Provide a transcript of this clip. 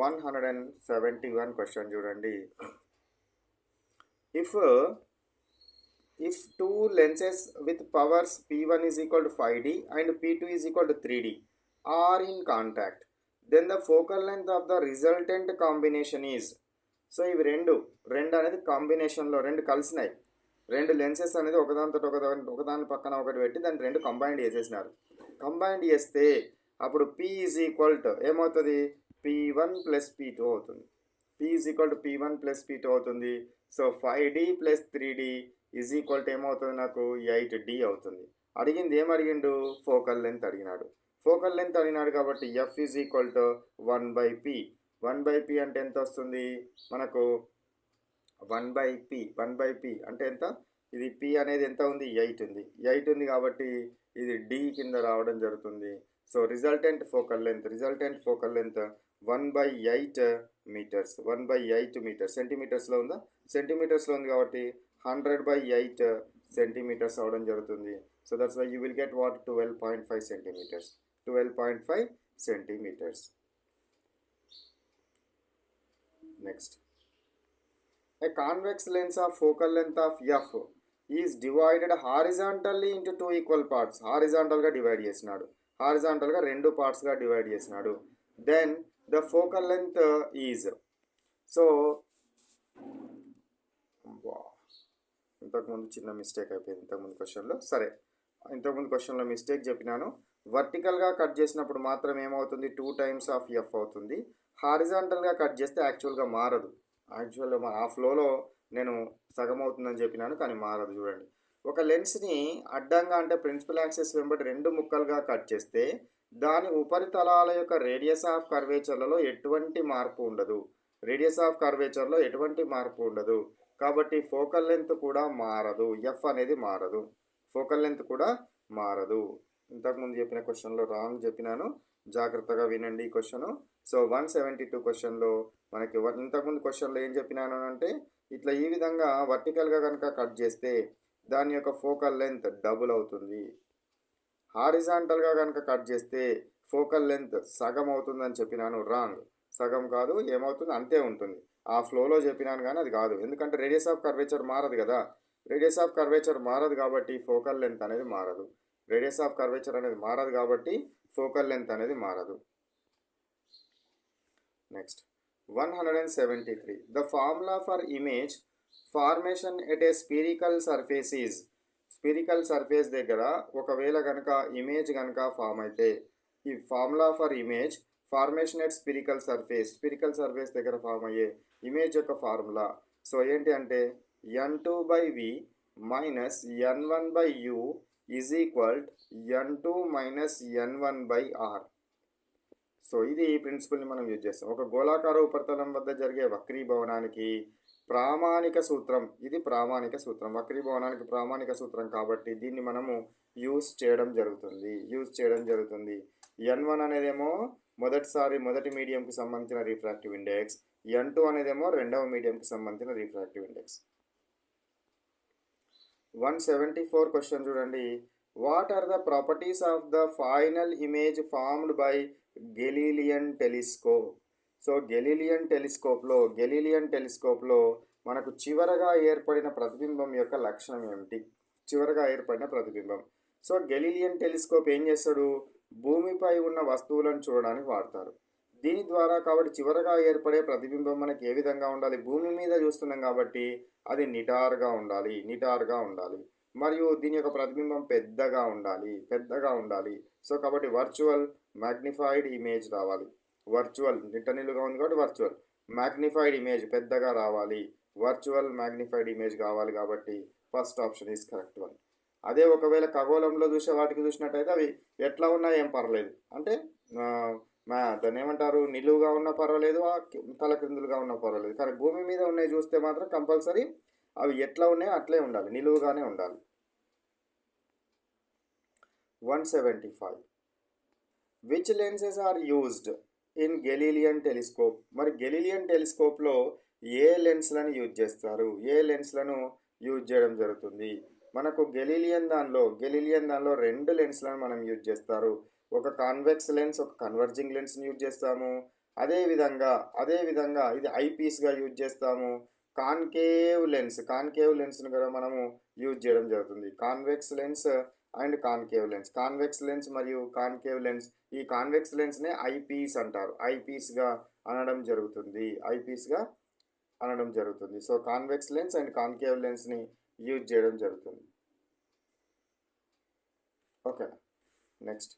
171 question చూడండి. If two lenses with powers p1 is equal to 5d and p2 is equal to 3d are in contact, then the focal length of the resultant combination is. So ఇవి రెండు అనేది కాంబినేషన్లో రెండు కలిసినాయి. రెండు lenses అనేది ఒకదాని పక్కన ఒకటి పెట్టి దాన్ని రెండు కంబైండ్ చేసేసినారు. కంబైండ్ చేస్తే అప్పుడు p ఈజ్ ఈక్వల్ టు ఏమవుతుంది, p1 ప్లస్ p2 అవుతుంది. p is equal to p1 plus p2 అవుతుంది. So 5d plus 3d is equal to ఏమవుతుంది, నాకు 8d అవుతుంది. అడిగింది ఏం అడిగిండు, ఫోకల్ లెంత్ అడిగినాడు. ఫోకల్ లెంత్ అడిగినాడు కాబట్టి f is equal to 1/p. 1/p అంటే ఎంత వస్తుంది మనకు, 1/p అంటే ఎంత, ఇది p అనేది ఎంత ఉంది, 8 ఉంది. 8 ఉంది కాబట్టి ఇది d కింద రావడం జరుగుతుంది. So resultant focal length 1/8 metres. 1/8 metres సెంటీమీటర్స్లో ఉందా, సెంటీమీటర్స్లో ఉంది కాబట్టి 100/8 సెంటీమీటర్స్ అవడం జరుగుతుంది. So that's why you will get what 12.5 centimetres. 12.5 centimetres. Next, a convex lens of focal length of f is divided horizontally into two equal parts. హారిజాంటల్గా divide చేసినాడు, హారిజాంటల్గా రెండు పార్ట్స్గా డివైడ్ చేసినాడు. Then the focal length is, so ఇంతకుముందు చిన్న mistake అయిపోయింది ఇంతకుముందు క్వశ్చన్లో. సరే, ఇంతకుముందు క్వశ్చన్లో మిస్టేక్ చెప్పినాను. వర్టికల్గా కట్ చేసినప్పుడు మాత్రం ఏమవుతుంది, 2 టైమ్స్ ఆఫ్ ఎఫ్ అవుతుంది. హారిజాంటల్గా కట్ చేస్తే యాక్చువల్గా మారదు. యాక్చువల్గా ఆ ఫ్లోలో నేను సగం అవుతుందని చెప్పినాను కానీ మారదు. చూడండి, ఒక లెన్స్ని అడ్డంగా అంటే ప్రిన్సిపల్ యాక్సిస్ వెంబడి రెండు ముక్కలుగా కట్ చేస్తే దాని ఉపరితలాల యొక్క రేడియస్ ఆఫ్ కర్వేచర్లలో ఎటువంటి మార్పు ఉండదు. కాబట్టి ఫోకల్ లెంత్ కూడా మారదు, ఎఫ్ అనేది మారదు, ఫోకల్ లెంత్ కూడా మారదు. ఇంతకుముందు చెప్పిన క్వశ్చన్లో రాంగ్ చెప్పినాను, జాగ్రత్తగా వినండి ఈ క్వశ్చన్. సో 172 క్వశ్చన్లో మనకి ఇంతకుముందు క్వశ్చన్లో ఏం చెప్పినాను అంటే, ఇట్లా ఈ విధంగా వర్టికల్గా కనుక కట్ చేస్తే దాని యొక్క ఫోకల్ లెంత్ డబుల్ అవుతుంది. హారిజాంటల్గా కనుక కట్ చేస్తే ఫోకల్ లెంత్ సగం అవుతుందని చెప్పినాను. రాంగ్, సగం కాదు, ఏమవుతుంది అంతే ఉంటుంది. ఆ ఫ్లోలో చెప్పినాను కానీ అది కాదు, ఎందుకంటే రేడియస్ ఆఫ్ కర్వేచర్ మారదు కదా. రేడియస్ ఆఫ్ కర్వేచర్ మారదు కాబట్టి ఫోకల్ లెంత్ అనేది మారదు. రేడియస్ ఆఫ్ కర్వేచర్ అనేది మారదు కాబట్టి ఫోకల్ లెంత్ అనేది మారదు. Next 173. The formula for image formation at a spherical surface is. Spherical surface దగ్గర ఒకవేళ కనుక ఇమేజ్ కనుక ఫామ్ అయితే, ఈ formula for image formation at spherical surface దగ్గర ఫామ్ అయ్యే ఇమేజ్ యొక్క ఫార్ములా సో ఏంటి అంటే, n2/v minus n1/u is equal n2 minus n1/r. So ఇది ఈ ప్రిన్సిపల్ని మనం యూజ్ చేస్తాం. ఒక గోళాకార ఉపరితలం వద్ద జరిగే వక్రీభవనానికి ప్రామాణిక సూత్రం, ఇది ప్రామాణిక సూత్రం, వక్రీభవనానికి ప్రామాణిక సూత్రం కాబట్టి దీన్ని మనము యూజ్ చేయడం జరుగుతుంది. n1 అనేదేమో మొదటి మీడియంకి సంబంధించిన రిఫ్రాక్టివ్ ఇండెక్స్, n2 అనేదేమో రెండవ మీడియంకి సంబంధించిన రిఫ్రాక్టివ్ ఇండెక్స్. 174 క్వశ్చన్ చూడండి. What are the properties of the final image formed by Galilean telescope. So Galilean టెలిస్కోప్లో మనకు చివరగా ఏర్పడిన ప్రతిబింబం యొక్క లక్షణం ఏమిటి, సో గెలీలియన్ టెలిస్కోప్ ఏం చేస్తాడు, భూమిపై ఉన్న వస్తువులను చూడడానికి వాడతారు. దీని ద్వారా కాబట్టి చివరగా ఏర్పడే ప్రతిబింబం మనకి ఏ విధంగా ఉండాలి, భూమి మీద చూస్తున్నాం కాబట్టి అది నిటారుగా ఉండాలి మరియు దీని యొక్క ప్రతిబింబం పెద్దగా ఉండాలి. సో కాబట్టి వర్చువల్ మ్యాగ్నిఫైడ్ ఇమేజ్ రావాలి. వర్చువల్ నిట్టనిలుగా ఉంది కాబట్టి వర్చువల్ మ్యాగ్నిఫైడ్ ఇమేజ్ పెద్దగా రావాలి. వర్చువల్ మ్యాగ్నిఫైడ్ ఇమేజ్ కావాలి కాబట్టి first option is correct one. అదే ఒకవేళ ఖగోళంలో చూసే వాటికి చూసినట్టయితే అవి ఎట్లా ఉన్నా ఏం పర్లేదు, అంటే దాన్ని ఏమంటారు, నిలువుగా ఉన్నా పర్వాలేదు, తల క్రిందులుగా ఉన్నా పర్వాలేదు. కానీ భూమి మీద ఉన్నాయి చూస్తే మాత్రం కంపల్సరీ అవి ఎట్లా ఉన్నాయో అట్లే ఉండాలి, నిలువుగానే ఉండాలి. 175. Which lenses are used in Galilean telescope. మరి గెలీలియన్ టెలిస్కోప్లో ఏ లెన్స్లను యూజ్ చేస్తారు, యూజ్ చేయడం జరుగుతుంది. మనకు గెలీలియన్ దానిలో రెండు లెన్స్లను మనం యూజ్ చేస్తారు. ఒక కాన్వెక్స్ లెన్స్, ఒక కన్వర్జింగ్ లెన్స్ని యూజ్ చేస్తాము. అదేవిధంగా ఇది ఐపీస్గా యూజ్ చేస్తాము. కాన్కేవ్ లెన్స్‌ని కూడా మనము యూజ్ చేయడం జరుగుతుంది. Convex lens and concave lens. Convex lens మరియు కాన్కేవ్ లెన్స్. ఈ కాన్వెక్స్ లెన్స్‌నే ఐపీస్ అంటారు. ఐపీస్‌గా అనడం జరుగుతుంది. So, convex lens and concave లెన్స్‌ని యూజ్ చేయడం జరుగుతుంది. ఓకేనా? నెక్స్ట్.